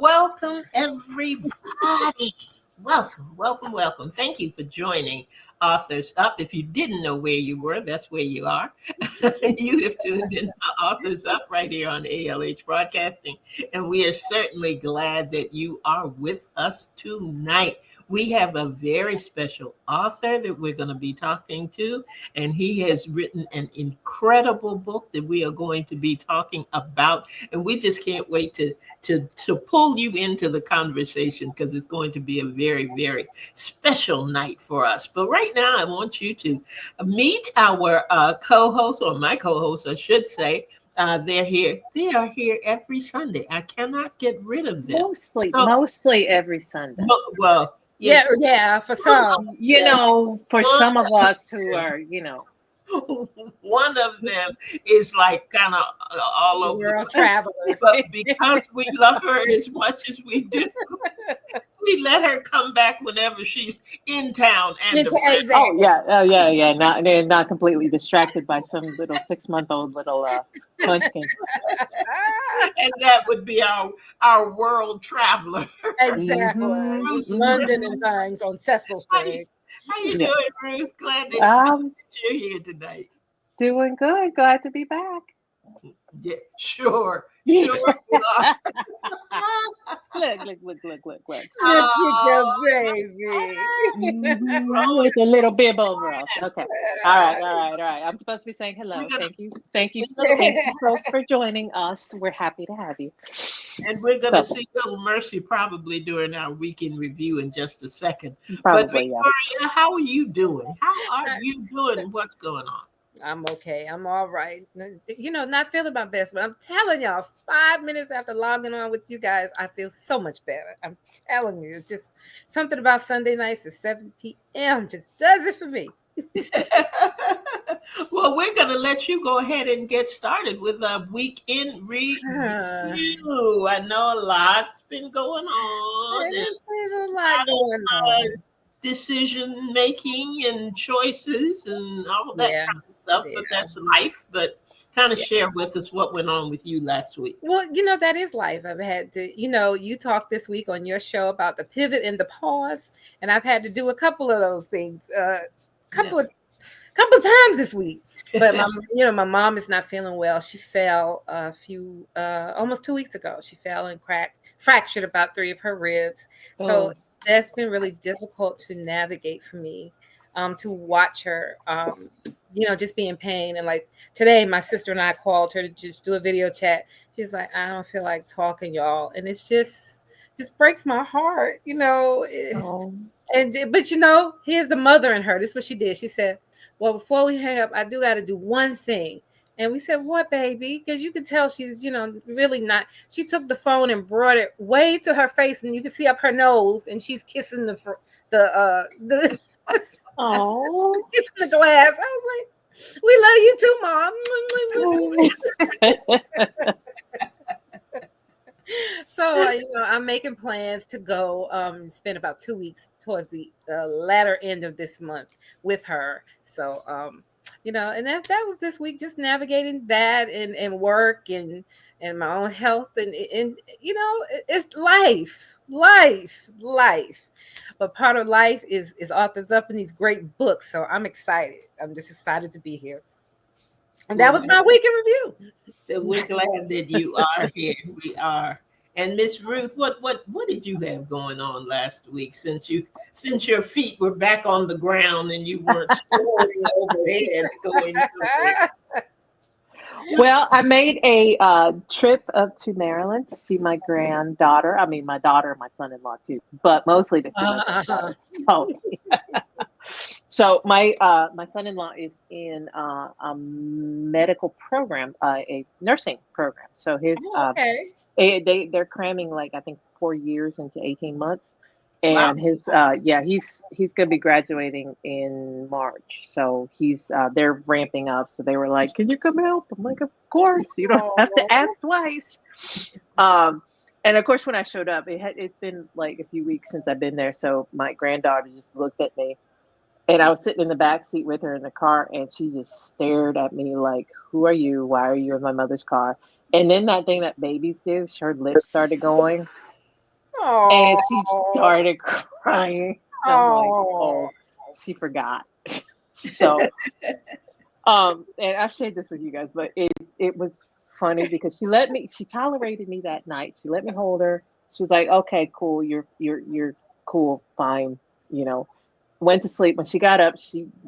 Welcome, everybody. Welcome. Thank you for joining Authors Up. If you didn't know where you were, that's where you are. You have tuned into Authors Up right here on ALH Broadcasting, and we are certainly glad that you are with us tonight. We have a very special author that we're going to be talking to, and he has written an incredible book that we are going to be talking about, and we just can't wait to pull you into the conversation because it's going to be a very, very special night for us. But right now, I want you to meet our co-host, or my co-host, I should say. They're here. They are here every Sunday. I cannot get rid of them. Mostly every Sunday. Well, yes. Yeah, for some. For some of us who are, one of them is like kind of all over the traveler. But because we love her as much as we do, we let her come back whenever she's in town. And Not completely distracted by some little 6-month-old little munchkin. And that would be our world traveler. Exactly. London and things on Cecil Street. How you doing, Ruth? Glad that you're here tonight. Doing good. Glad to be back. Yeah, sure. You are. Look. Look at your baby. With a little bib over us. Okay. All right. I'm supposed to be saying hello. Thank you, folks, for joining us. We're happy to have you. And we're going to see Little Mercy probably during our weekend review in just a second. Probably, but Victoria, how are you doing? How are you doing? What's going on? I'm okay. I'm all right. Not feeling my best, but I'm telling y'all, 5 minutes after logging on with you guys, I feel so much better. I'm telling you, just something about Sunday nights at 7 p.m. just does it for me. Well, we're going to let you go ahead and get started with a weekend review. I know a lot's been going on. There's been a lot going on. Decision making and choices and all that kind of stuff, but that's life. But kind of share with us what went on with you last week. Well, that is life. I've had to, you talked this week on your show about the pivot and the pause, and I've had to do a couple of those things, couple of times this week. But my mom is not feeling well. She fell almost 2 weeks ago. She fell and fractured about 3 of her ribs. So that's been really difficult to navigate for me, to watch her, just be in pain. And like today, my sister and I called her to just do a video chat. She's like, I don't feel like talking, y'all. And it's just breaks my heart, But here's the mother in her. This is what she did. She said, well, before we hang up, I do got to do one thing. And we said, what, baby? Because you could tell she's, really not. She took the phone and brought it way to her face, and you can see up her nose, and she's kissing the kissing the glass. I was like, we love you too, Mom. So, I'm making plans to go spend about 2 weeks towards the latter end of this month with her. So, and that was this week, just navigating that and work and my own health and it's life. But part of life is Authors Up in these great books. So I'm excited. I'm just excited to be here. And that was my week in review. We're glad that you are here. We are. And Miss Ruth, what did you have going on last week since your feet were back on the ground and you weren't soaring overhead going somewhere? Well, I made a trip up to Maryland to see my granddaughter. I mean, my daughter and my son-in-law too, but mostly to see my granddaughter. So my son-in-law is in a medical program, a nursing program. So his Okay. they're cramming like I think 4 years into 18 months, Wow. and his he's gonna be graduating in March. So he's they're ramping up. So they were like, "Can you come help?" I'm like, "Of course. You don't have to ask twice." And of course, when I showed up, it's been like a few weeks since I've been there. So my granddaughter just looked at me, and I was sitting in the back seat with her in the car, and she just stared at me like, "Who are you? Why are you in my mother's car?" And then that thing that babies do, her lips started going, and she started crying. And I'm like, "Oh, she forgot." So, and I've shared this with you guys, but it was funny because she tolerated me that night. She let me hold her. She was like, "Okay, cool, you're cool, fine," you know. Went to sleep. When she got up,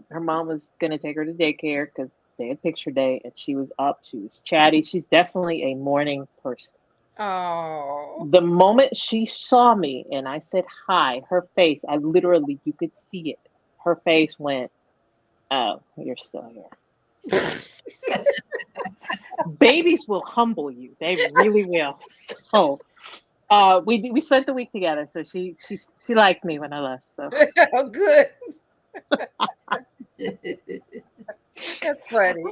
her mom was gonna take her to daycare because they had picture day, and she was up. She was chatty. She's definitely a morning person. Oh. The moment she saw me and I said hi, her face, I literally, you could see it. Her face went, "Oh, you're still here." Babies will humble you. They really will. So we spent the week together. So she liked me when I left. So Oh, good. That's funny.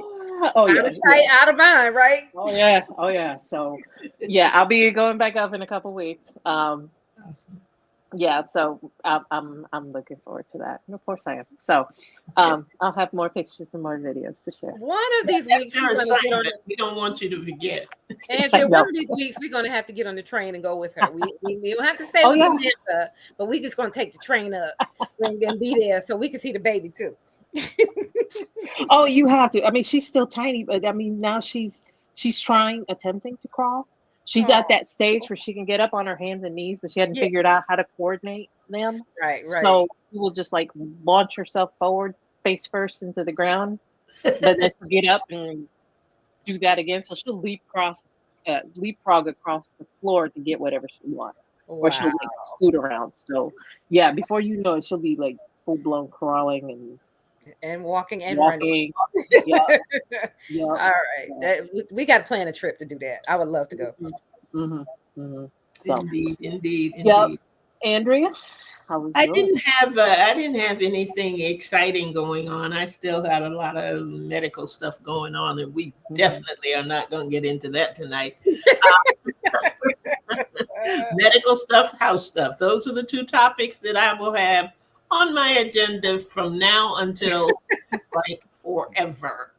Oh Out yeah, of sight, out of mind, right? oh yeah. So yeah, I'll be going back up in a couple weeks. Awesome. Yeah, so I'm looking forward to that. And of course I am. So I'll have more pictures and more videos to share. One of these weeks Your we're gonna get on assignment. We don't want you to forget. Andrea, I one know. of these weeks we're gonna have to get on the train and go with her. We don't have to stay Oh with yeah. Samantha, but we just gonna take the train up and be there so we can see the baby too. Oh, you have to. I mean, she's still tiny, but I mean now she's attempting to crawl. She's at Oh, that stage where she can get up on her hands and knees, but she hadn't yeah, figured out how to coordinate them. right. So she will just like launch herself forward, face first into the ground, but then she'll get up and do that again. So she'll leapfrog across the floor to get whatever she wants, or she'll Wow. like scoot around. So yeah, before you know it, she'll be like full blown crawling and And walking and walking. Yeah, yeah. All right. We got to plan a trip to do that. I would love to go. Mm-hmm, mm-hmm. So, Indeed. yep. Andrea, how was I yours? didn't have anything exciting going on. I still got a lot of medical stuff going on, and we definitely are not going to get into that tonight. Medical stuff, house stuff. Those are the two topics that I will have on my agenda from now until like forever.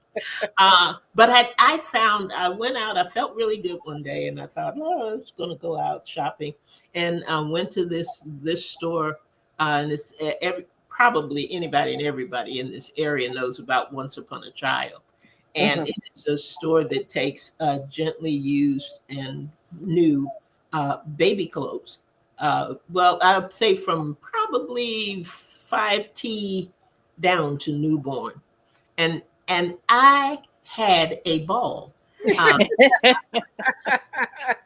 But I went out, I felt really good one day, and I thought, oh, I was going to go out shopping, and went to this store, and it's probably anybody and everybody in this area knows about Once Upon a Child, and it's a store that takes gently used and new baby clothes. Well, I'd say from probably 5T down to newborn, and I had a ball. Um,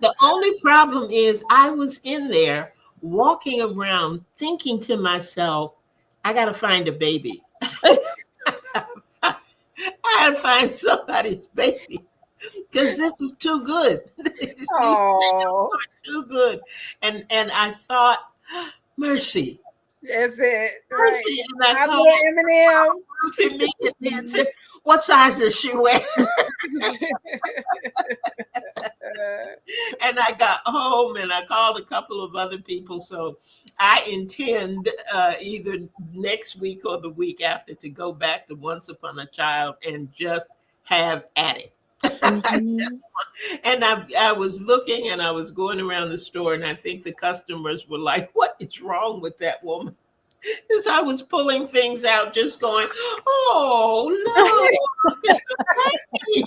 the only problem is I was in there walking around thinking to myself, I got to find a baby. I gotta find somebody's baby because this is too good. These sales are too good, and I thought, mercy, That's it. Right. mercy, and I I'm called Eminem. Ruth immediately and said, "What size does she wear?" And I got home and I called a couple of other people. So I intend either next week or the week after to go back to Once Upon a Child and just have at it. And I was looking and I was going around the store, and I think the customers were like, "What is wrong with that woman?" As I was pulling things out, just going, "Oh no, it's a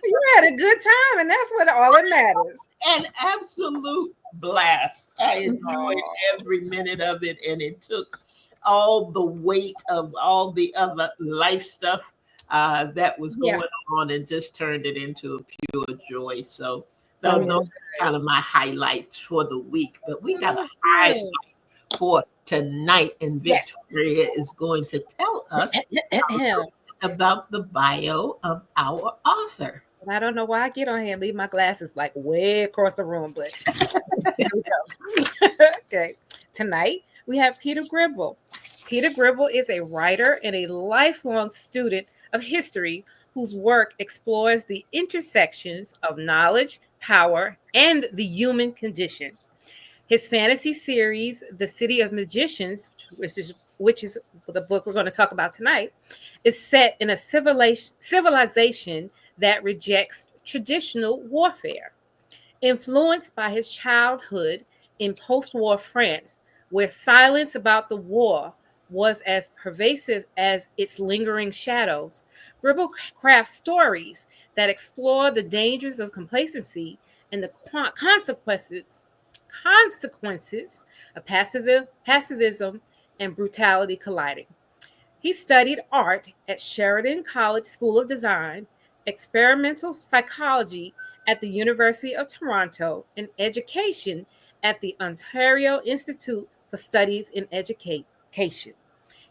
You had a good time, and that's what all that matters. an absolute blast. I enjoyed Oh, every minute of it, and it took all the weight of all the other life stuff that was yeah. going on and just turned it into a pure joy. So Oh, those well, are kind of my highlights for the week. But we got that a was highlight good. for tonight, and Yes. Victoria is going to tell us about the bio of our author. And I don't know why I get on here and leave my glasses like way across the room, but here we go. Okay. Tonight we have Peter Gribble. Peter Gribble is a writer and a lifelong student of history whose work explores the intersections of knowledge, power, and the human condition. His fantasy series, The City of Magicians, which is the book we're going to talk about tonight, is set in a civilization that rejects traditional warfare. Influenced by his childhood in post war France, where silence about the war was as pervasive as its lingering shadows, Gribble crafts stories that explore the dangers of complacency and the consequences of pacifism and brutality colliding. He studied art at Sheridan College School of Design, experimental psychology at the University of Toronto, and education at the Ontario Institute for Studies in Education.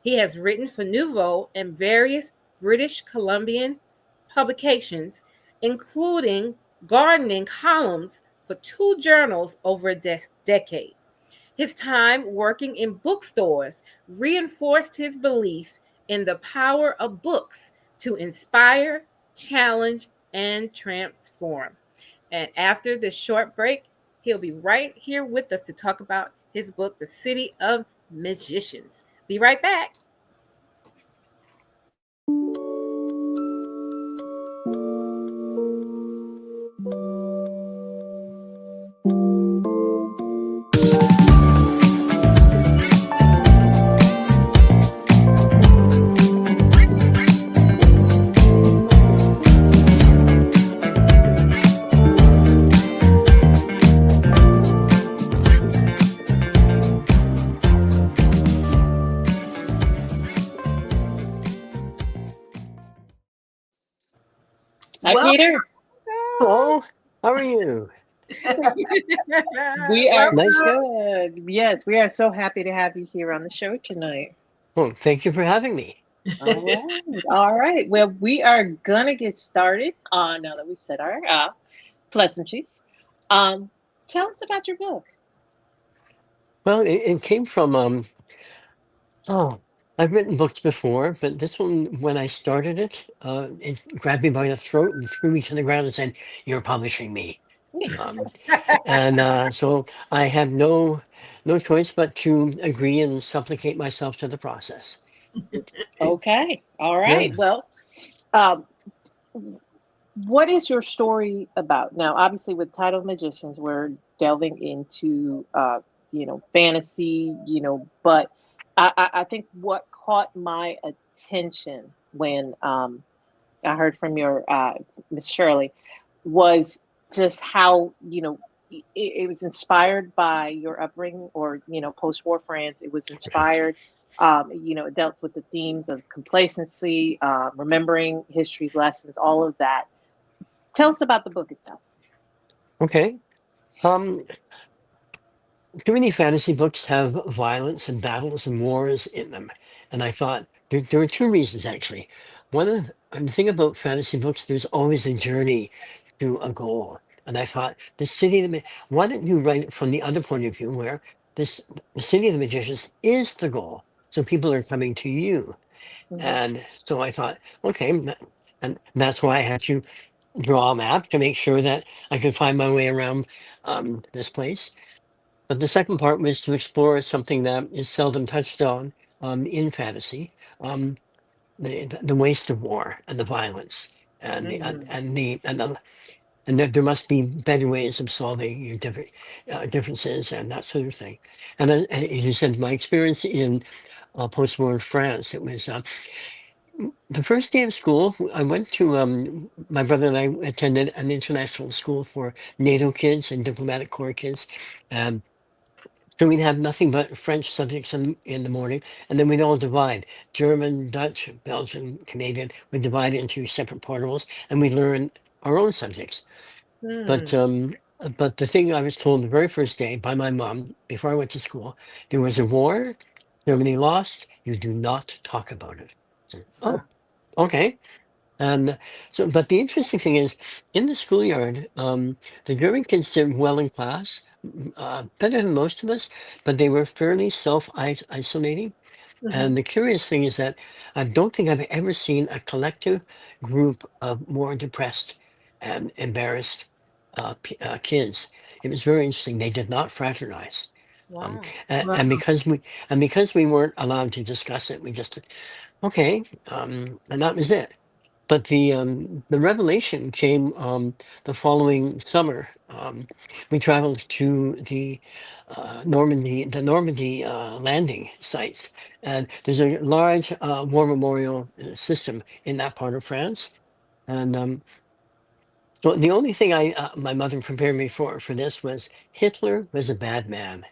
He has written for Nouveau and various British Columbian publications, including gardening columns for two journals over a decade. His time working in bookstores reinforced his belief in the power of books to inspire, challenge, and transform. And after this short break, he'll be right here with us to talk about his book, The City of Magicians. Be right back. Hi, Well, Peter. Hello, how are you? We are Nice. welcome. good. Yes, we are so happy to have you here on the show tonight. Well, thank you for having me. All right. All right. Well, we are gonna get started now that we've said our pleasantries. Um, Tell us about your book. Well, it came from oh, I've written books before, but this one, when I started it, it grabbed me by the throat and threw me to the ground and said, "You're publishing me." Um, and so I have no choice but to agree and supplicate myself to the process. Okay. All right. Yeah. Well, um, what is your story about? Now, obviously, with Title Magicians, we're delving into fantasy, but I think what caught my attention when I heard from your Miss Shirley was just how it was inspired by your upbringing or post-war France. It was Right. inspired. It dealt with the themes of complacency, remembering history's lessons, all of that. Tell us about the book itself. Okay. Um, Too many fantasy books have violence and battles and wars in them. And I thought there are two reasons actually. And the thing about fantasy books, there's always a journey to a goal. And I thought the city of the why don't you write it from the other point of view where this the city of the magicians is the goal. So people are coming to you. Hmm. And so I thought, okay, and that's why I had to draw a map to make sure that I could find my way around this place. But the second part was to explore something that is seldom touched on in fantasy, um, the waste of war and the violence and the Hmm. and the and that there must be better ways of solving your differences and that sort of thing. And then, as you said, my experience in post-war France, it was the first day of school. I went to my brother and I attended an international school for NATO kids and diplomatic corps kids. Um, so we'd have nothing but French subjects in the morning, and then we'd all divide German, Dutch, Belgian, Canadian. We divide into separate portables, and we learn our own subjects. But Mm. um, but the thing I was told the very first day by my mom before I went to school, there was a war, Germany lost. You do not talk about it. So, oh, okay. And but the interesting thing is, in the schoolyard, the German kids did well in class, better than most of us, but they were fairly self-isolating. Mhm. And the curious thing is that I don't think I've ever seen a collective group of more depressed and embarrassed kids. It was very interesting. They did not fraternize. Um, Wow. a- Wow. and because we weren't allowed to discuss it, we just okay, and that was it. But the revelation came the following summer. We traveled to the Normandy landing sites, and there's a large war memorial system in that part of France. And so the only thing my mother prepared me for this was Hitler was a bad man,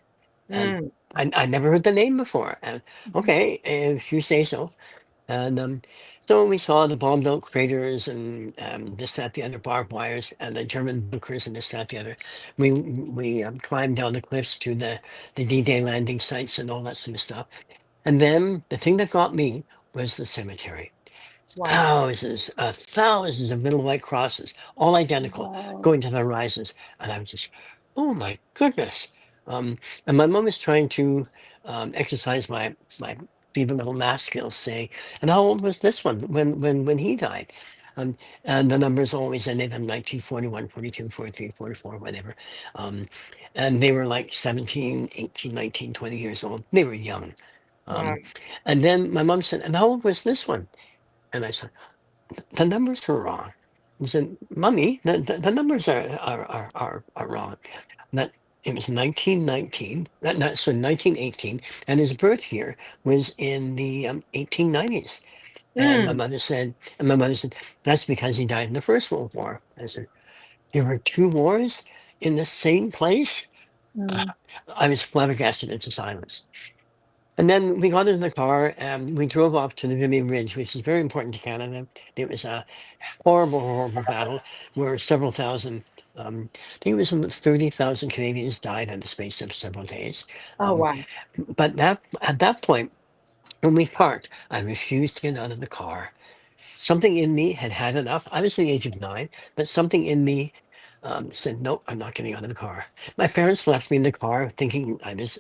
and Mm. I never heard the name before. And okay, if you say so. And so we saw the bombed out craters and this, that, the other barbed wires and the German bunkers and this, that, the other. We climbed down the cliffs to the D-Day landing sites and all that sort of stuff. And then the thing that got me was the cemetery. Wow. Thousands of little white crosses, all identical, Wow. going to the horizons. And I was just, oh my goodness. Um, and my mom was trying to exercise my feeble little math skills, saying, and how old was this one when he died? Um, and the numbers always ended in 1941, 42, 43, 44, whatever. Um, and they were like 17, 18, 19, 20 years old. They were young. Wow. Um, and then my mom said, and how old was this one? And I said, the numbers are wrong. He said, Mummy, the numbers are wrong. That it was 1919, so 1918, and his birth year was in the 1890s. Mm. And my mother said, that's because he died in the First World War. I said, there were two wars in the same place? Uh, Mm. I was flabbergasted into silence. And then we got in the car and we drove off to the Vimy Ridge, which is very important to Canada. It was a horrible, horrible battle where several thousand, I think it was 30,000 Canadians died in the space of several days. Oh Um, wow. but at that point, when we parked, I refused to get out of the car. Something in me had had enough. I was the age of 9, but something in me said, "No, I'm not getting out of the car." My parents left me in the car, thinking I was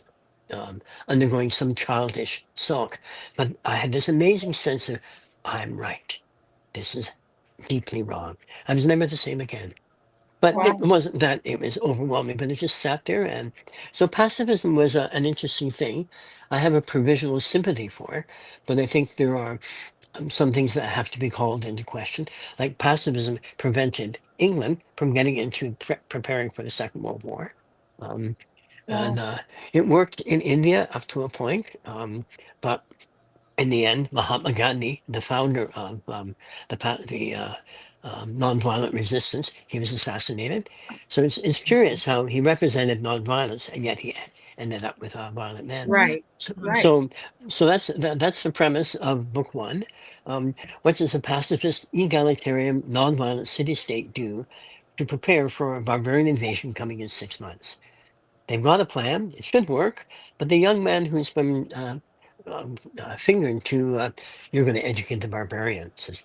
undergoing some childish sulk. But I had this amazing sense of, "I'm right. This is deeply wrong." I was never the same again. But it Wow. wasn't that it was overwhelming, but it just sat there. And so pacifism was an interesting thing. I have a provisional sympathy for it, but I think there are some things that have to be called into question. Like pacifism prevented England from getting into preparing for the Second World War. Um, and Wow. it worked in India up to a point, but in the end, Mahatma Gandhi, the founder of the nonviolent resistance, he was assassinated. So it's curious how he represented nonviolence, and yet he ended up with a violent man. Right. So, Right. so, so that's the premise of book one. Um, what does a pacifist, egalitarian, nonviolent city-state do to prepare for a barbarian invasion coming in 6 months? They've got a plan. It should work. But the young man who's been fingered to, you're going to educate the barbarian, says,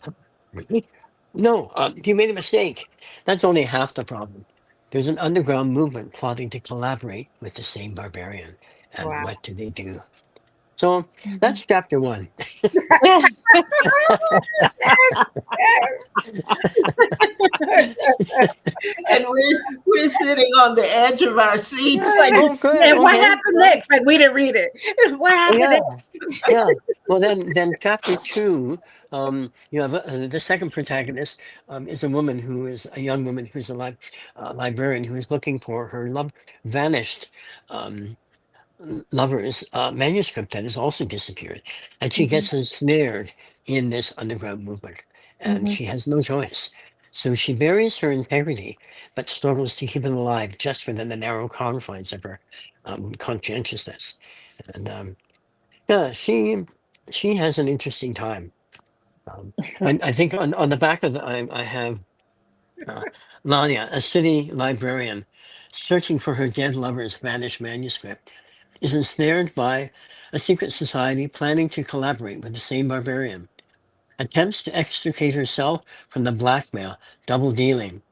really? No, you made a mistake. That's only half the problem. There's an underground movement plotting to collaborate with the same barbarian. And Wow. what do? So Mhm. that's chapter one. And we're sitting on the edge of our seats, like, Oh, good. Yeah, what Okay. happened next? Like we didn't read it. What happened Yeah, next? yeah. Well, then chapter two, you have the second protagonist is a woman who is a young woman who's a librarian who is looking for her vanished um, lover's manuscript that has also disappeared, and she Mhm. gets ensnared in this underground movement, and Mhm. she has no choice. So she buries her integrity, but struggles to keep it alive just within the narrow confines of her conscientiousness. And yeah, she has an interesting time. I think on the back of I have uh, Lania, a city librarian, searching for her dead lover's vanished manuscript, is ensnared by a secret society planning to collaborate with the same barbarian. Attempts to extricate herself from the blackmail, double dealing,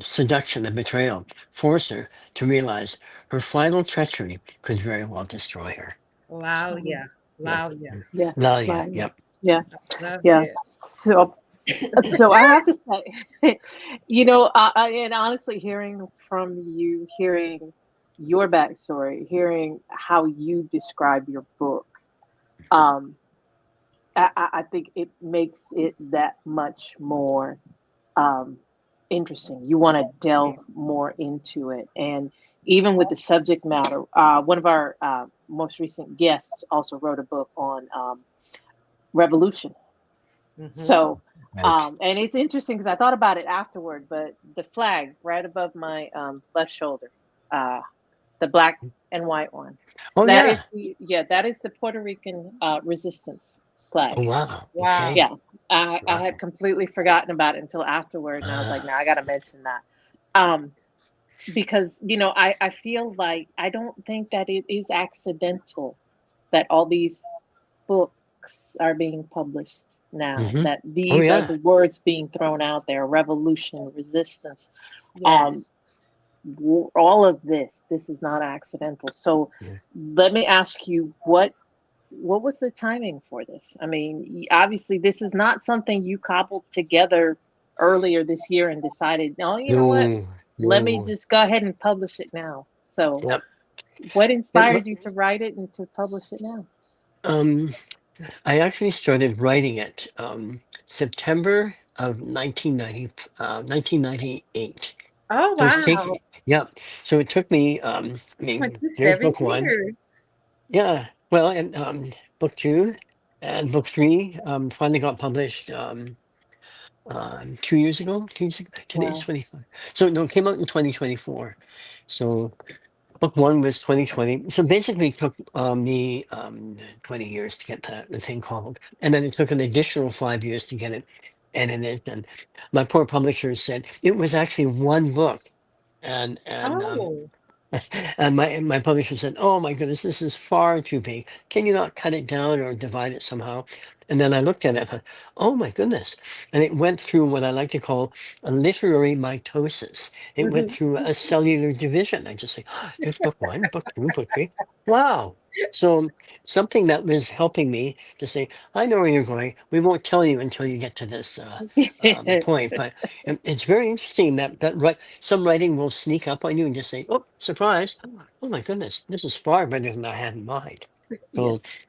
seduction, and betrayal force her to realize her final treachery could very well destroy her. Wow, So, Mhm. yeah. yeah, Wow, yeah. Yeah. Lania, Wow. Yeah. yep. Yeah. Love Yeah. it. So, I have to say, and honestly, hearing from you, hearing your backstory, hearing how you describe your book, um, I think it makes it that much more um, interesting. You want to delve more into it. And even with the subject matter, one of our most recent guests also wrote a book on revolution. Mm-hmm. So, Right. and it's interesting because I thought about it afterward, but the flag right above my left shoulder, uh, the black and white one, Oh that is yeah. that is the Puerto Rican resistance flag. Oh wow. Wow. Yeah, Okay. I had Wow. completely forgotten about it until afterward, and I was like, Ah. "No, I got to mention that," um, because I feel like I don't think that it is accidental that all these books are being published now. Hmm. That Oh these are yeah. the words being thrown out there: revolution, resistance, um, Yes. all of this. This is not accidental. So, Yeah. let me ask you what was the timing for this? I mean, obviously, this is not something you cobbled together earlier this year and decided, no, you know what? No. Let me No. just go ahead and publish it now. So, Yep. what It, inspired you to write it and to publish it now? um, I actually started writing it September of 1998. Oh So it's wow. taking, yeah. So it took me, I mean, here's 27 book one. years. Yeah. Well, and book two and book three finally got published 2 years ago. 2 years ago. Today's Wow. 25. So no, it came out in 2024. So book one was 2020. So basically, it took me 20 years to get the thing called. And then it took an additional 5 years to get it edited. And my poor publisher said it was actually one book. And Oh. and my publisher said, "Oh my goodness, this is far too big. Can you not cut it down or divide it somehow?" And then I looked at it, I thought, "Oh my goodness!" And it went through what I like to call a literary mitosis. It went Mhm. through a cellular division. I just say, oh, "There's book one, book two, book three. Wow!" So something that was helping me to say, "I know where you're going. We won't tell you until you get to this point." But it's very interesting that right some writing will sneak up on you and just say, "Oh, surprise! Oh my goodness, this is far better than I had in mind." So Yes.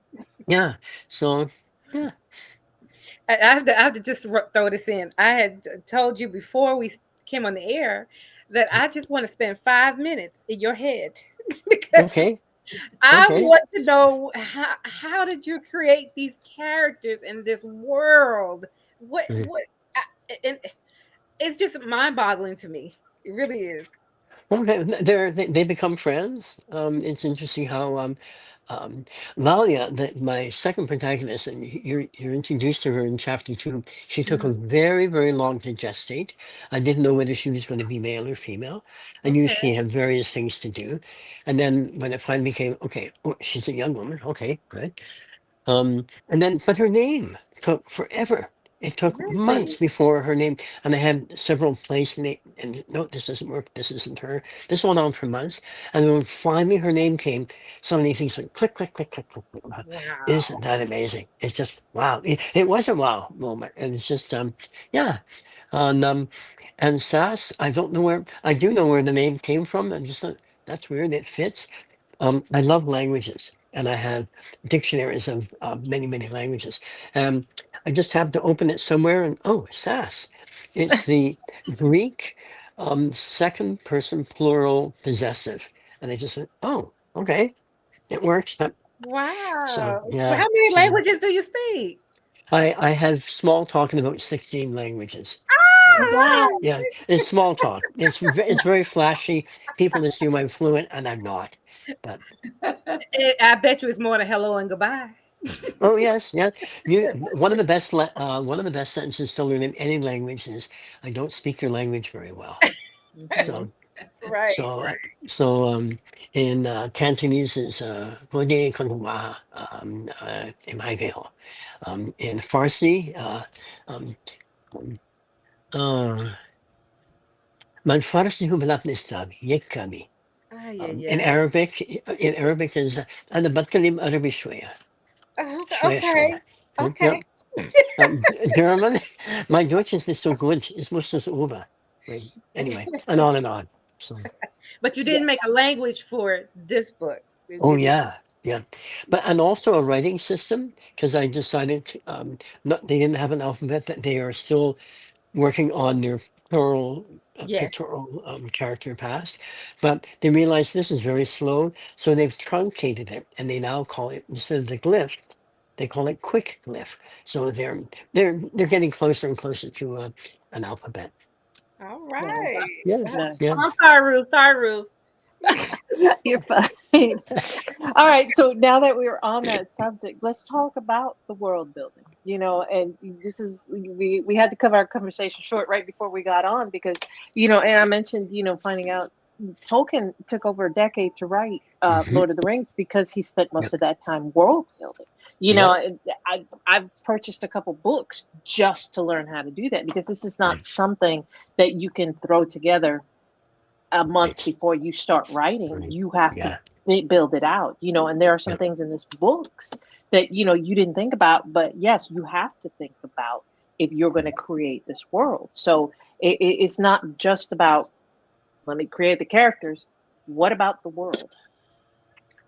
yeah, so yeah, I have to just throw this in. I had told you before we came on the air that I just want to spend 5 minutes in your head because okay, I okay. want to know how did you create these characters in this world? Mhm. What? And it's just mind-boggling to me. It really is. Okay, they become friends. It's interesting how um, Lalia, my second protagonist, and you're introduced to her in chapter two. She took a Mhm. very long to gestate. I didn't know whether she was going to be male or female. I knew Okay. she had various things to do, and then when it finally became okay, oh, she's a young woman. Okay, good. And then, but her name took forever. It took months Really? before her name, and I had several place name, and no, this doesn't work. This isn't her. This went on for months, and when finally her name came, suddenly things like click, click, click, click, click. Click. Wow. Isn't that amazing? It's just wow. It was a wow moment, and it's just yeah, and SAS. I don't know where. I do know where the name came from. And just thought that's weird. It fits. I love languages, and I have dictionaries of many, many languages. Um, I just have to open it somewhere, and oh, SAS. It's the Greek second person plural possessive. And I just said, oh, okay, it works. So, Wow. So yeah. how many So languages do you speak? I have small talk in about 16 languages. Ah! Wow. Yeah, it's small talk. It's very flashy. People assume I'm fluent, and I'm not. But I bet you it's more than hello and goodbye. oh yes, yes. One of the best sentences to learn in any language is, "I don't speak your language very well." Hmm. So Right, so right. so in Cantonese is "Vô đề con hua," in my veil. In Farsi, um, um, uh, "Man Farsi hu balap nistab yek kami." Ah, yeah, In Arabic is "Ana batkalim Arabi shwaya Okay, shwaya shwaya." okay, okay. Yep. German, my Deutsch is nicht so gut. Ich muss das über. Right. Anyway, and on and on. So, But you Yeah. didn't make a language for this book. oh yeah, yeah. But and also a writing system because I decided not they didn't have an alphabet that they are still working on their Yes. pictorial character past, but they realized this is very slow, so they've truncated it, and they now call it instead of the glyphs, they call it quick glyph. So they're getting closer and closer to an alphabet. All Nice. right. Yeah, Nice. yeah. I'm sorry, Ruth. Sorry, Ruth. You're fine. All right. So now that we're on that subject, let's talk about the world building. And this is we had to cut our conversation short right before we got on because and I mentioned finding out Tolkien took over a decade to write Hmm. Lord of the Rings because he spent most Yep, of that time world building. yep. I've purchased a couple books just to learn how to do that because this is not Right, something that you can throw together a month right, before you start writing. right. You have to Yeah, build it out, and there are some yep. things in this books that you didn't think about, but yes, you have to think about if you're going to create this world. So it's not just about let me create the characters. What about the world?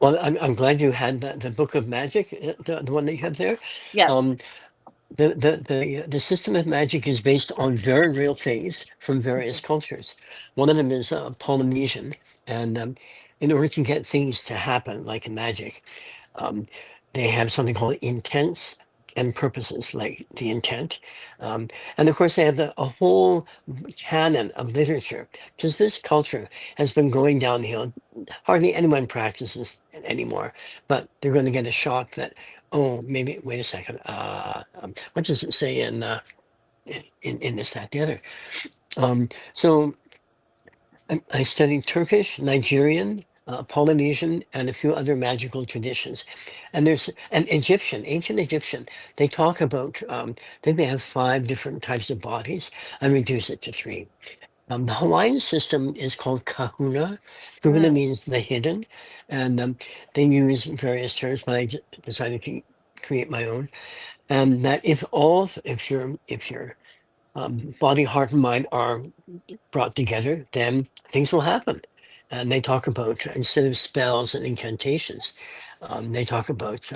Well, I'm glad you had the Book of Magic, the one that you have there. Yes. Um, the system of magic is based on very real things from various cultures. One of them is Polynesian, and in order to get things to happen like magic, um, they have something called intents and purposes, like the intent, um, and of course they have a whole canon of literature because this culture has been going downhill. Hardly anyone practices it anymore, but they're going to get a shock that, oh, maybe wait a second. What does it say in this, that, the other? So I studied Turkish, Nigerian, Polynesian, and a few other magical traditions. And there's an Egyptian, ancient Egyptian. They talk about they may have 5 different types of bodies. I reduce it to 3. The Hawaiian system is called kahuna. Kahuna Mm. means the hidden, and they use various terms, but I decided to create my own. And that if your body, heart, and mind are brought together, then things will happen. And they talk about instead of spells and incantations, they talk about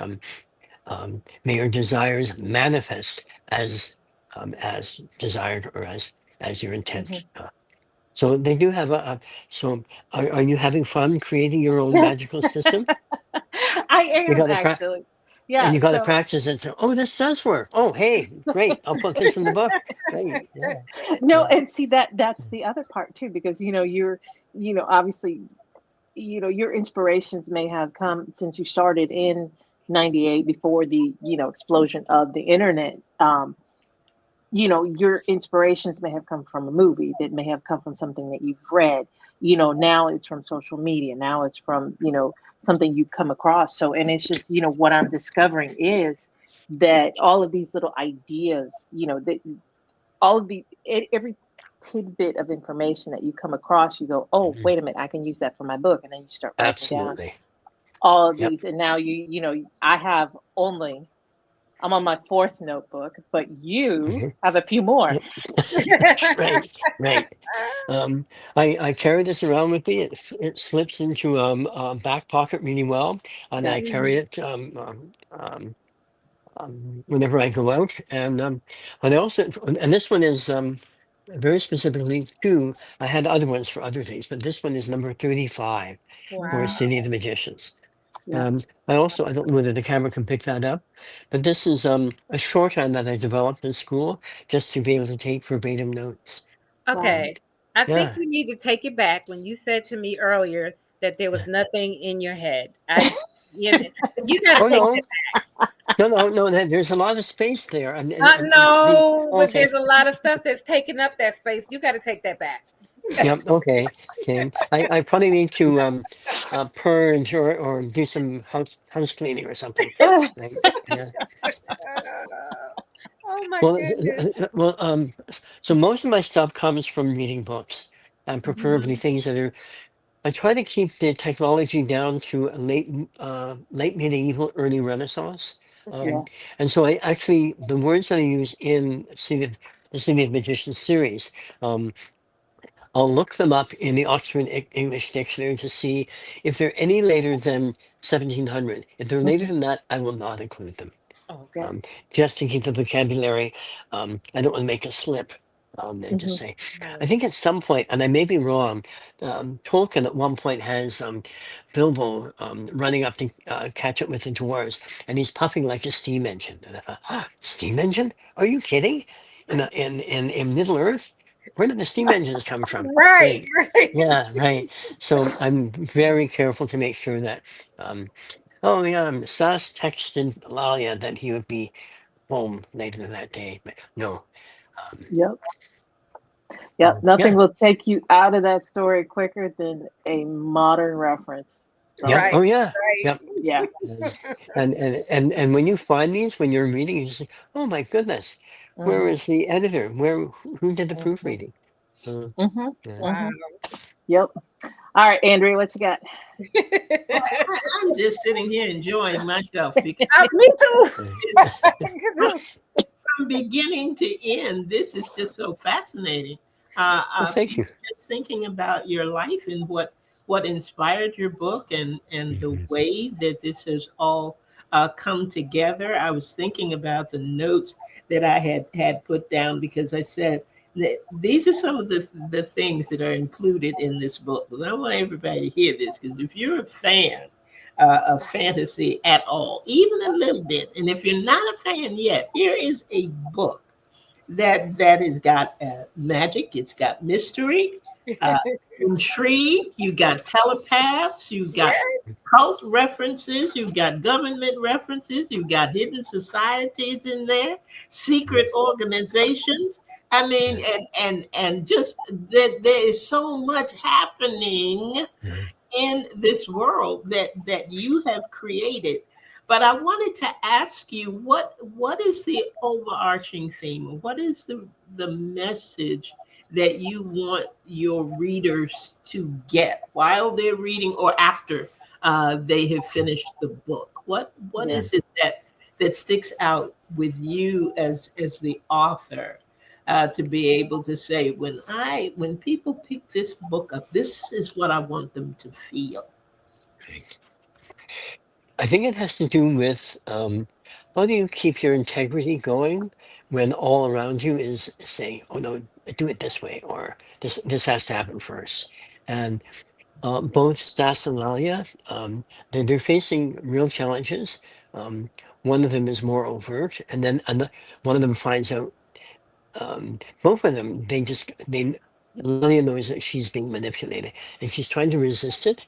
may your desires manifest as desired or as your intent. Hmm. So they do have so are you having fun creating your own Yes. magical system? I You am got to practice. actually. And Yeah. you got to So practice it. Oh, this does work. Oh, hey, great. I'll put this in the book. Great. Yeah. no, Yeah. and see that's the other part too, because you're obviously your inspirations may have come since you started in 98 before the explosion of the internet. Your inspirations may have come from a movie, that may have come from something that you've read. Now it's from social media, now it's from something you come across. So, and it's just what I'm discovering is that all of these little ideas, that all of every tidbit of information that you come across, you go, oh, Mhm. wait a minute, I can use that for my book. And then you start writing down Absolutely. all of Yep. these. And now I have only, I'm on my fourth notebook, but you Mhm. have a few more. Yep. Right. Right. Um, I carry this around with me. It slips into a back pocket really well, and I Gotcha. carry it whenever I go out. And I also, and this one is very specifically two. I had other ones for other things, but this one is number 35 for Hmm. Wow. City of the Magicians. Yeah. Um, I don't know whether the camera can pick that up, but this is a shorthand that I developed in school just to be able to take verbatim notes. Wow. Um, Okay. I think yeah. you need to take it back when you said to me earlier that there was nothing in your head. You, you got to Oh take no, that. no. There's a lot of space there, and it's the No, but okay. there's a lot of stuff that's taking up that space. You got to take that back. Yep. Okay. Okay. I probably need to purge or do some house cleaning or something. Right. Yeah. Oh my Well, goodness. well. So most of my stuff comes from reading books, and preferably Mhm. things that are. I try to keep the technology down to a late medieval, early Renaissance. Yeah. Um, and so I actually the words that I use in the City of Magicians series. Um, I'll look them up in the Oxford English Dictionary to see if they're any later than 1700. If they're later Hmm. than that, I will not include them. Okay. Um, just to keep the vocabulary. I don't want to make a slip. And just Hmm. say, I Right. think at some point, and I may be wrong, Tolkien at one point has Bilbo running up to catch up with the dwarves, and he's puffing like a steam engine. And I thought, steam engine? Are you kidding? In Middle Earth? Where did the steam engines come from? Right. Right. Right. Yeah, right. So I'm very careful to make sure that, um, oh yeah, Sas texted Lalia that he would be home later that day, but no. Um, Yep. Yep. so Nothing yeah, will take you out of that story quicker than a modern reference. yep. So, Right. Oh yeah, Right. yep. yeah. And and when you find these, when you're reading, you say, "Oh my goodness, where Hmm. is the editor? Who did the Hmm. proofreading?" Uh, Hmm. yeah. Wow. Hmm. Yep. All right, Andrea, what you got? Well, I'm just sitting here enjoying myself because Me too. uh, from beginning to end, this is just so fascinating. well, thank Peter, you. just thinking about your life and what inspired your book and the Mhm. way that this has all come together. I was thinking about the notes that I had put down because I said that these are some of the things that are included in this book. And I want everybody to hear this because if you're a fan of fantasy at all, even a little bit. And if you're not a fan yet, here is a book that has got magic, it's got mystery, uh, intrigue. You got telepaths, you Yeah. got cult references, you've got government references, you've got hidden societies in there, secret organizations. I mean, Yeah, and just that there is so much happening yeah. in this world that you have created. But I wanted to ask you what is the overarching theme? What is the message that you want your readers to get while they're reading or after they have finished the book? What Yeah. is it that sticks out with you as the author to be able to say when people pick this book up, this is what I want them to feel. I think it has to do with how do you keep your integrity going when all around you is saying, "Oh no, do it this way," or "This has to happen first." And both Stas and Lalia, they're facing real challenges. Um, one of them is more overt, and then one of them finds out. Both of them, Lalia knows that she's being manipulated, and she's trying to resist it.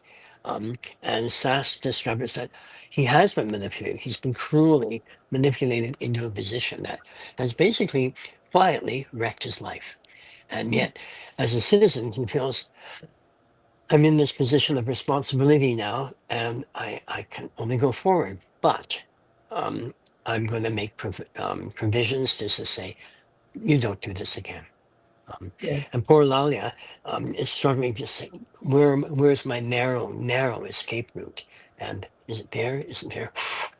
And Sas discovers that he has been manipulated. He's been cruelly manipulated into a position that has basically quietly wrecked his life. And yet, as a citizen, he feels I'm in this position of responsibility now, and I can only go forward. But I'm going to make provisions just to say, you don't do this again. Yeah. And poor Lalia is struggling to say, where's my narrow escape route? And is it there? Is it there?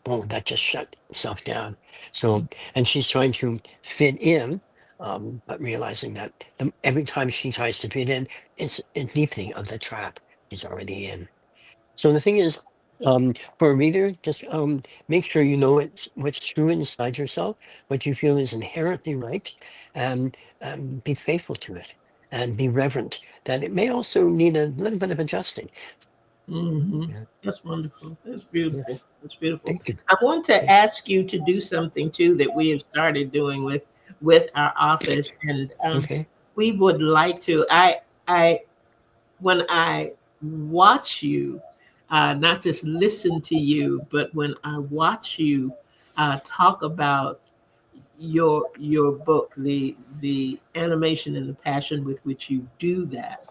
Oh, that just shut itself down. So, and she's trying to fit in, but realizing that every time she tries to fit in, it's a deepening of the trap she's already in. So the thing is, for a reader, just make sure you know what's true inside yourself, what you feel is inherently right, and be faithful to it, and be reverent that it may also need a little bit of adjusting. Yeah, That's wonderful. That's yeah. beautiful. That's beautiful. Thank you. I want to Yeah. ask you to do something too that we have started doing with our authors, and Okay. we would like to. I when I watch you, not just listen to you, but when I watch you talk about your book, the animation and the passion with which you do that,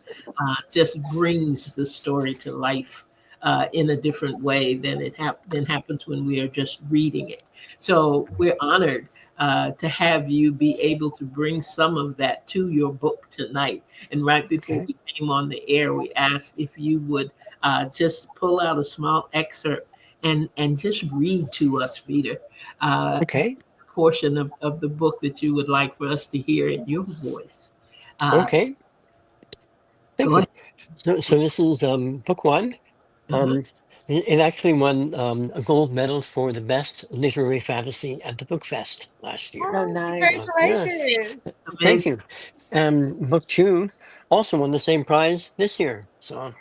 just brings the story to life in a different way than than happens when we are just reading it. So we're honored to have you be able to bring some of that to your book tonight. And right before Okay. we came on the air, we asked if you would just pull out a small excerpt and just read to us, Peter. Uh, Okay. Portion of the book that you would like for us to hear in your voice. Uh, Okay. Thank Go you. ahead. So this is book one. Uh-huh. It actually won a gold medal for the best literary fantasy at the Book Fest last year. Oh, Oh, nice. Yeah, congratulations. thank Amazing. you. Book two also won the same prize this year. So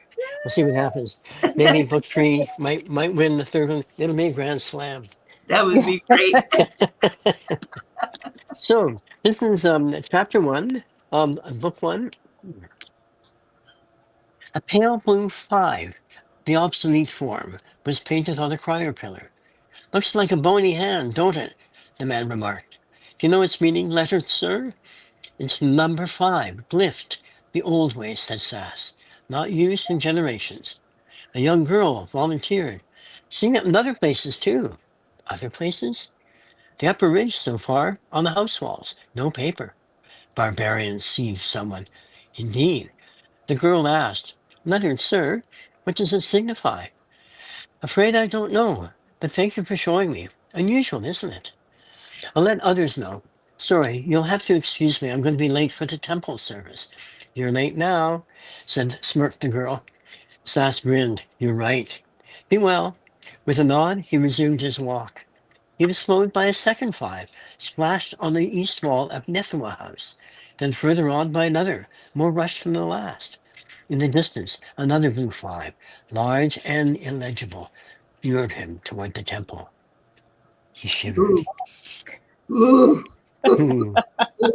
we'll see what happens. Maybe book three might win the third one. It'll be a grand slam. That would be great. So this is chapter one, book one, a pale blue five. The obsolete form was painted on a crier pillar. Looks like a bony hand, don't it? The man remarked. Do you know its meaning, lettered, sir? It's number five, glyphed, the old way, said Sass. Not used in generations. A young girl volunteered. Seen it in other places, too. Other places? The upper ridge so far, on the house walls. No paper. Barbarian seethed someone. Indeed. The girl asked, Lettered, sir, what does it signify? Afraid I don't know, but thank you for showing me. Unusual, isn't it? I'll let others know. Sorry, you'll have to excuse me. I'm going to be late for the temple service. You're late now, smirked the girl. Sass grinned. You're right. Be well. With a nod, he resumed his walk. He was followed by a second five, splashed on the east wall of Nethua House, then further on by another, more rushed than the last. In the distance, another blue five, large and illegible, lured him toward the temple. He shivered. Ooh, ooh, Hmm.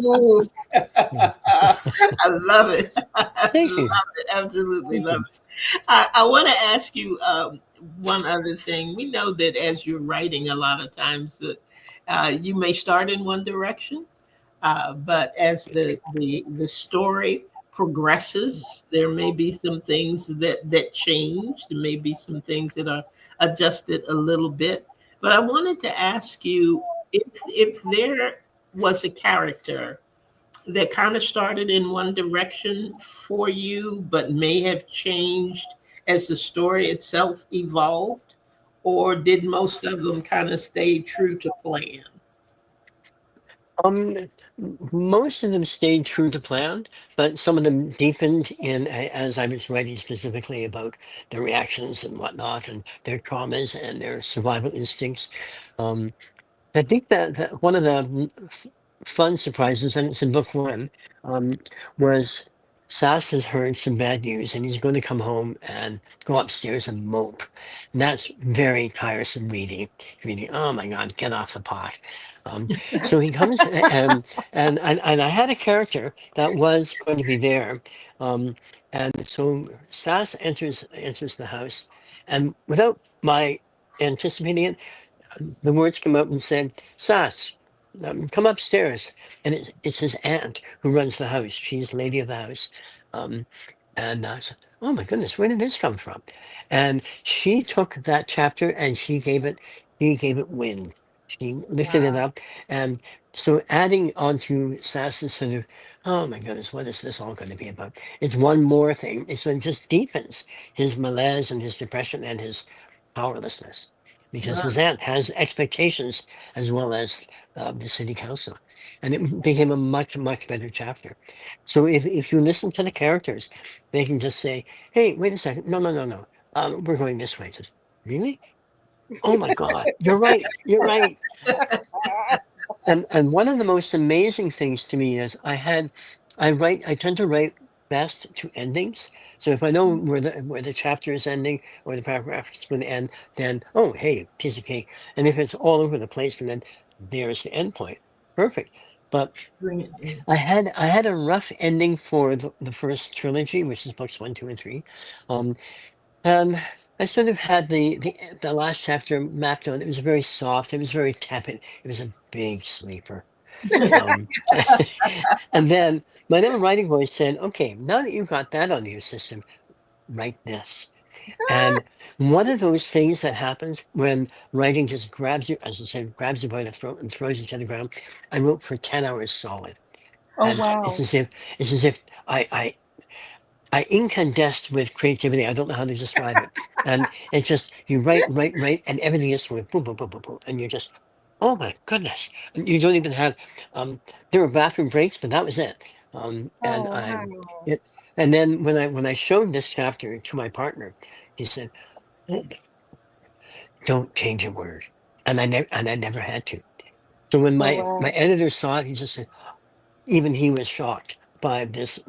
ooh. I love it. I Thank you. love it. Absolutely Thank love you. it. I want to ask you one other thing. We know that as you're writing, a lot of times that you may start in one direction. But as the story progresses, there may be some things that change. There may be some things that are adjusted a little bit. But I wanted to ask you if there was a character that kind of started in one direction for you, but may have changed as the story itself evolved, or did most of them kind of stay true to plan? Um, Most of them stayed true to plan, but some of them deepened as I was writing specifically about their reactions and whatnot, and their traumas and their survival instincts. Um, I think that one of the fun surprises, and it's in book one, um, was Sass has heard some bad news and he's going to come home and go upstairs and mope. And that's very tiresome reading. Reading, oh my God, get off the pot. Um, so he comes and I had a character that was going to be there. Um, and so Sass enters the house, and without my anticipating it, the words come up and said, Sass, come upstairs. And it's his aunt who runs the house. She's lady of the house. Um, and I said, oh my goodness, where did this come from? And she took that chapter and she gave it wind. She lifted it Wow. up. And so adding onto Sass's sort of, oh my goodness, what is this all going to be about? It's one more thing. It sort of just deepens his malaise and his depression and his powerlessness because Wow. his aunt has expectations as well as the city council. And it became a much, much better chapter. So if you listen to the characters, they can just say, hey, wait a second. No, no, no, no. We're going this way. Just, really? Oh my God. You're right. You're right. And one of the most amazing things to me is I tend to write best to endings. So if I know where the chapter is ending or the paragraph is going to end, then oh hey, piece of cake. And if it's all over the place, and then there's the end point. Perfect. But Bring it in. I had a rough ending for the first trilogy, which is books 1, 2, and 3. Um, um, I sort of had the last chapter mapped out. It was very soft. It was very tepid. It was a big sleeper. Um, and then my little writing voice said, "Okay, now that you've got that on your system, write this." And one of those things that happens when writing just grabs you, as I said, grabs you by the throat and throws you to the ground. I wrote for 10 hours solid, Oh and it's wow. as if I incandesced with creativity. I don't know how to describe it. And it's just you write, write, write, and everything is going boom, boom, boom, boom, boom, and you're just, oh my goodness! And you don't even have. There were bathroom breaks, but that was it. And Oh I, wow. it, and then when I showed this chapter to my partner, he said, "Oh, don't change a word," and I never had to. So when Oh my wow. editor saw it, he just said, even he was shocked by this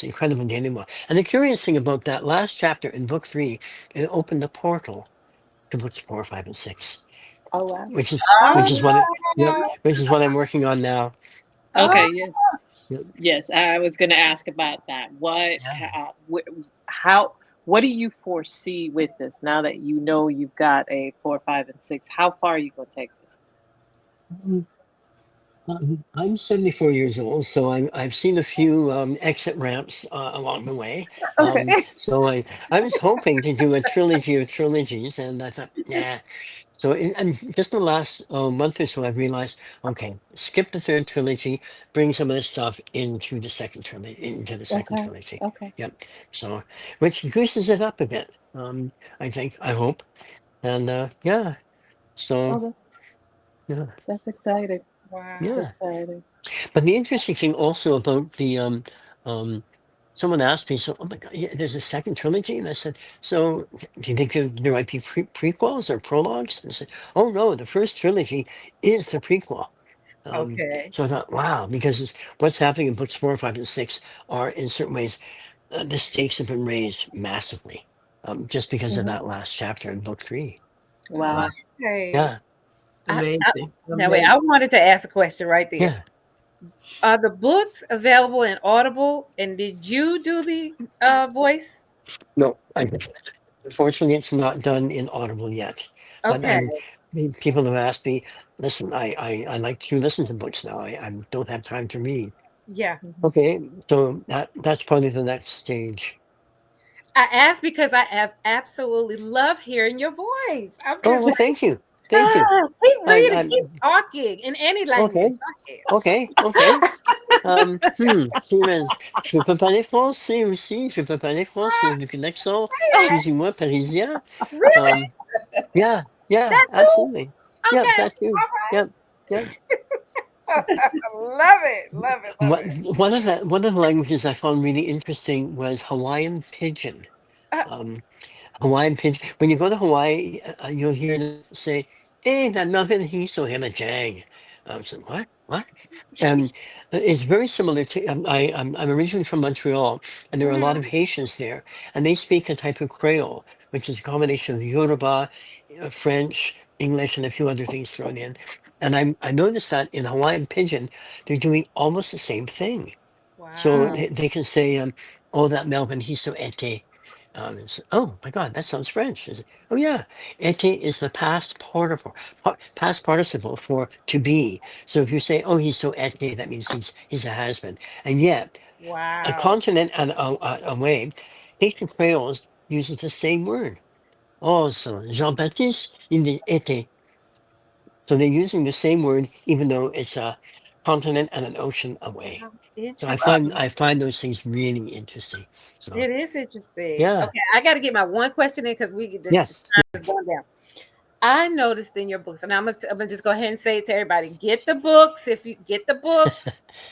incredible denouement. And the curious thing about that last chapter in book 3, it opened the portal to books 4, 5, and 6, Oh wow. which is which is Oh, what it, yep, Wow. which is what I'm working on now. oh, Okay. Yes. Yep, Yes. I was going to ask about that. yeah. How? What do you foresee with this now that you know you've got a 4, 5, and 6? How far are you going to take this? Um, I'm 74 years old, so I've seen a few exit ramps along the way. Okay. So I was hoping to do a trilogy of trilogies, and I thought, nah. So and just the last month or so, I've realized, okay, skip the third trilogy, bring some of this stuff into the second Okay. trilogy. Okay. Yep. So, which gooses it up a bit. I think, I hope, and yeah. Oh, So yeah, that's exciting. That's yeah. Wow. exciting. But the interesting thing also about um, someone asked me, so, oh my God, yeah, there's a second trilogy. And I said, so do you think there might be prequels or prologues? And I said, oh no, the first trilogy is the prequel. Okay. So I thought, wow, because what's happening in books 4, 5, and 6 are in certain ways, the stakes have been raised massively just because of Hmm. that last chapter in book 3. wow. Wow. Okay. Yeah, Amazing. Now wait, I Amazing. wanted to ask a question right there. yeah. Are the books available in Audible? And did you do the voice? No, unfortunately, it's not done in Audible yet. But Okay. people have asked me, listen, I like to listen to books now. I don't have time to read. Yeah. Hmm. Okay, so that's probably the next stage. I asked because I have absolutely love hearing your voice. I'm Oh, just well, like, thank you. Thank you. keep reading, keep I'm talking in any language. okay, Go ahead. okay, okay. Je peux parler français aussi. Je peux parler français avec un accent plus ou moins parisien. Really? Um, yeah, yeah, That too? absolutely. Yeah, Okay. that too. All right. Yeah, yeah. Love it. Love it. Love it. One of the languages I found really interesting was Hawaiian Pidgin. Uh, Um, Hawaiian Pidgin. When you go to Hawaii, you'll hear them say, "Hey, that nothing he so him a jang." I said, "What? What?" And it's very similar to. I'm originally from Montreal, and there are a lot of mhm. Haitians there, and they speak a type of Creole, which is a combination of Yoruba, French, English, and a few other things thrown in. And I noticed that in Hawaiian Pidgin, they're doing almost the same thing. So Wow. they can say, "Oh, that Melvin, he's so ete." Oh my God, that sounds French. Oh yeah, ete is the past participle for to be. So if you say, "Oh, he's so ete," that means he's a has-been. And yet, a Wow. continent and away, Haitian Creoles uses the same word. Oh, so Jean-Baptiste, il est été. So they're using the same word, even though it's a continent and an ocean away. How So interesting. I find those things really interesting. So It is interesting. yeah, Okay, I got to get my one question in because the yes, time is going down. I noticed in your books, and I'm gonna just go ahead and say it to everybody: get the books if you get the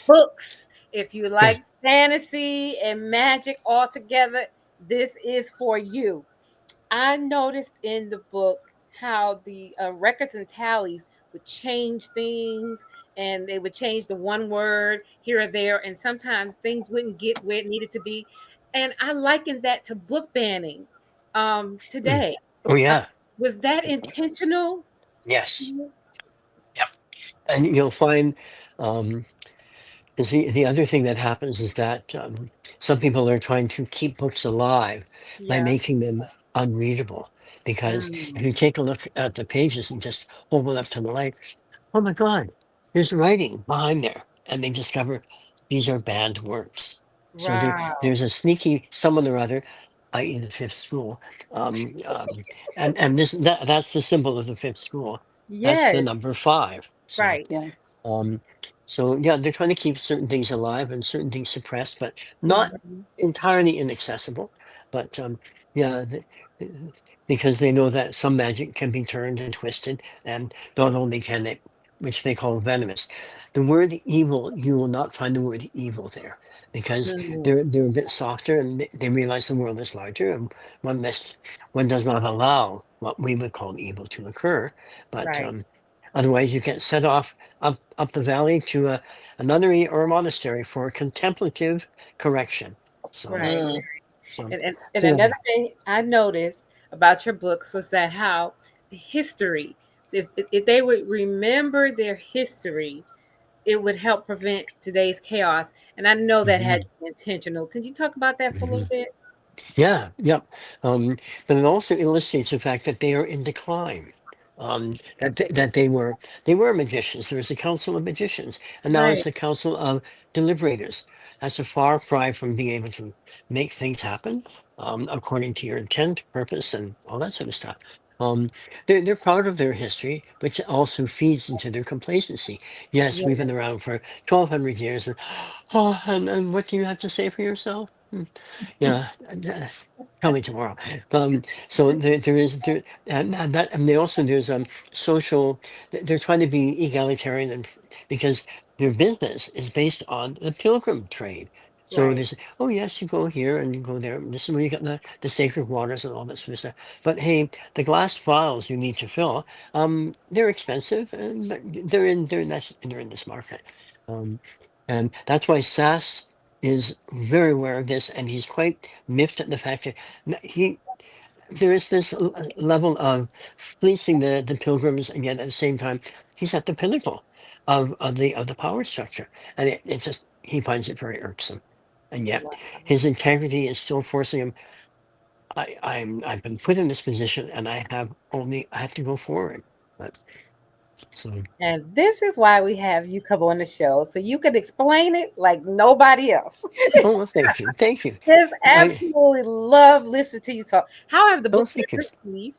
books. If you yeah, like fantasy and magic all together, this is for you. I noticed in the book how the records and tallies would change things, and they would change the one word here or there, and sometimes things wouldn't get where it needed to be. And I likened that to book banning mm. today. Oh Uh, yeah, was that intentional? yes, yep. And you'll find. Um, Because the other thing that happens is that some people are trying to keep books alive by Yeah. making them unreadable. Because if you Mm, take a look at the pages and just hold it up to the light, oh my God, there's writing behind there. And they discover these are banned works. So wow. there's a sneaky someone or other, i.e., the fifth school. Um, um, and that's the symbol of the fifth school. That's the Yes. number five. So. Right. Yes. Um, so yeah, they're trying to keep certain things alive and certain things suppressed, but not Mhm. entirely inaccessible. But yeah, because they know that some magic can be turned and twisted, and not only can they, which they call venomous. The word evil, you will not find the word evil there because Mm, they're a bit softer and they realize the world is larger and one less one does not allow what we would call evil to occur. But right. otherwise, you get set off up the valley to a nunnery or a monastery for contemplative correction. So, Right. Mm. so, And so another yeah. thing I noticed about your books was that how the history, if they would remember their history, it would help prevent today's chaos. And I know that had Mhm, to be intentional. Could you talk about that for a little mhm. bit? Yeah, yep. But it also illustrates the fact that they are in decline. That they were magicians. There was a council of magicians, and now Right. it's a council of deliberators. That's a far cry from being able to make things happen according to your intent, purpose, and all that sort of stuff. Um, they're proud of their history, which also feeds into their complacency. Yes, Yeah. we've been around for 1,200 years, and oh, and what do you have to say for yourself? Yeah, tell me tomorrow. So there is there, and that and they also there's social. They're trying to be egalitarian and because their business is based on the pilgrim trade. So Right. there's oh yes, you go here and you go there. And this is where you got the sacred waters and all that sort of stuff. But hey, the glass vials you need to fill, they're expensive and but they're in this market, um, and that's why SAS is very aware of this, and he's quite miffed at the fact that he there is this level of fleecing the pilgrims, and yet at the same time, he's at the pinnacle of the power structure, and it just he finds it very irksome, and yet Wow. his integrity is still forcing him. I've been put in this position, and I have to go forward. But so And this is why we have you come on the show so you can explain it like nobody else. oh well, thank you. Just I absolutely love listening to you talk. How have the oh books been thank you. received?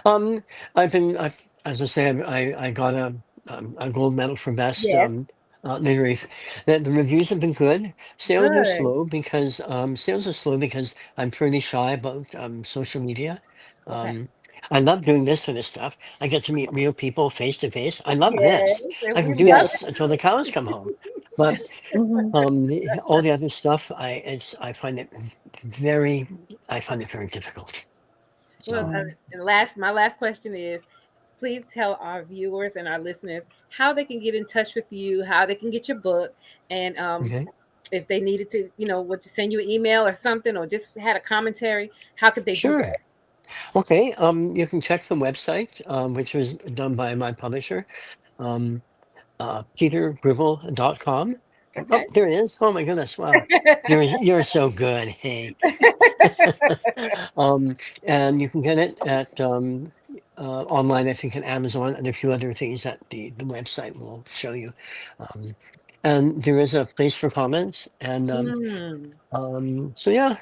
Um, as I said, I got a gold medal for best Yes. literary. The reviews have been good. Good. Sales are slow because I'm pretty shy about social media. Okay. Um, I love doing this sort of stuff. I get to meet real people face to face. I love Yes. this. And I we can do love this Yes. until the cows come home. But Hmm. all the other stuff, I find it very, I find it very difficult. well, So, Mm. and my last question is please tell our viewers and our listeners how they can get in touch with you, how they can get your book, and okay, if they needed to, what to send you an email or something, or just had a commentary, how could they do sure. that? Okay, you can check the website, which was done by my publisher, um, petergribble.com. Oh, Okay. there it is. Oh my goodness! Wow, you're so good. Hey, um, and you can get it at online. I think at Amazon and a few other things that the website will show you. Um, and there is a place for comments, and Hmm. so yeah,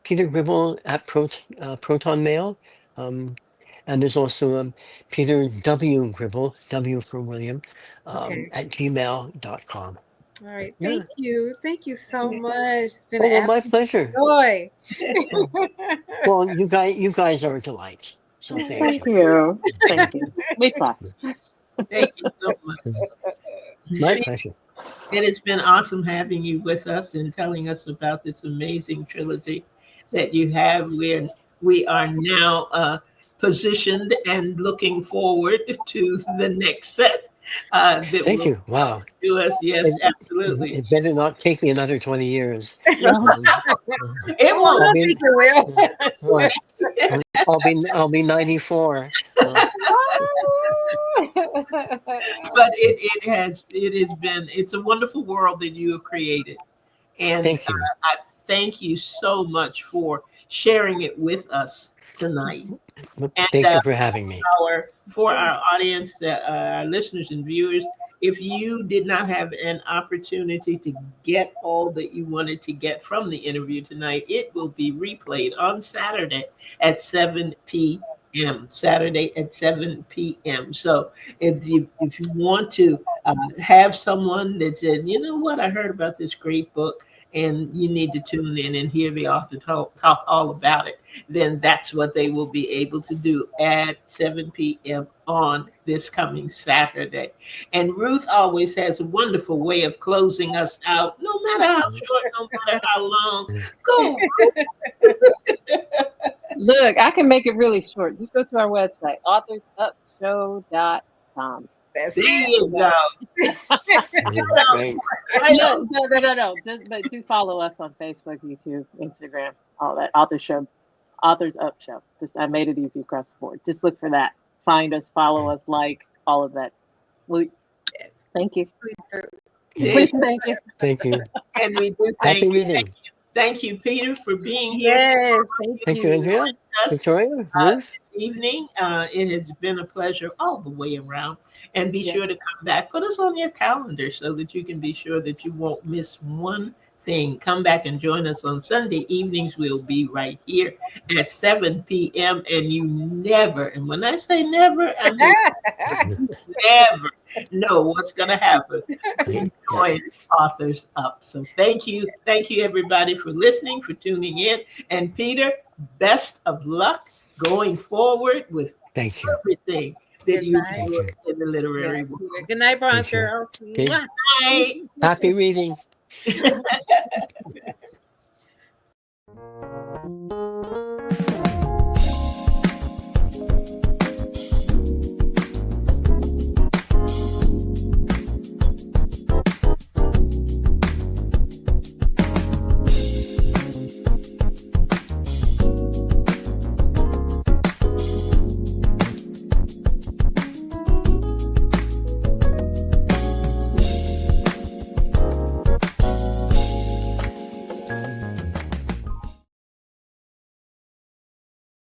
Peter Gribble at Proton Mail. Um, And there's also Peter W. Gribble, W for William, Okay. at gmail.com. All right. Yeah. Thank you so much. It's been Oh, an well, my absolute pleasure. joy. Oh, well, you guys are a delight. So thank Thank you. you. Thank you. We try. Thank you so much. My pleasure. It has been awesome having you with us and telling us about this amazing trilogy that you have. We are now positioned and looking forward to the next set that Thank will you. Wow. do us. Yes, It, absolutely. it better not take me another 20 years. No. It Oh, I I'll won't. don't be think you will. uh, I'll be 94. But it's a wonderful world that you have created, and Thank you. I thank you so much for sharing it with us tonight. Well, And thank you for having me. for our audience, our listeners and viewers, if you did not have an opportunity to get all that you wanted to get from the interview tonight, it will be replayed on Saturday at 7 p.m. Saturday at 7 p.m. So if you want to have someone that said, you know what, I heard about this great book, and you need to tune in and hear the author talk all about it, then that's what they will be able to do at 7 p.m. on this coming Saturday. And Ruth always has a wonderful way of closing us out, no matter how short, no matter how long. Go. Look, I can make it really short. Just go to our website, authorsupshow.com. That's There it. you go. Great. Right on. No. But do follow us on Facebook, YouTube, Instagram, all that. Authors Up Show. Just I made it easy across the board. Just look for that. Find us, follow us, like all of that. Well, Yes. thank you. Please do. Please, thank you. Thank you. And we do Happy reading. thank you, Peter, for being here Yes. Thank Thank you, you. Andrea, us Victoria, Ruth. this evening. It has been a pleasure all the way around. And be Yeah. sure to come back. Put us on your calendar so that you can be sure that you won't miss one thing. Come back and join us on Sunday evenings. We'll be right here at 7 p.m. And you never, and when I say never, I mean never know what's going to happen when you Yeah. join Authors Up. So thank you. Thank you, everybody, for listening, for tuning in. And Peter, best of luck going forward with Thank you. everything that Good you night. Thank do you. in the literary Yes, world. Peter. Good night, Bronze Thank you. Girls. Okay. Mwah. Bye. Happy reading.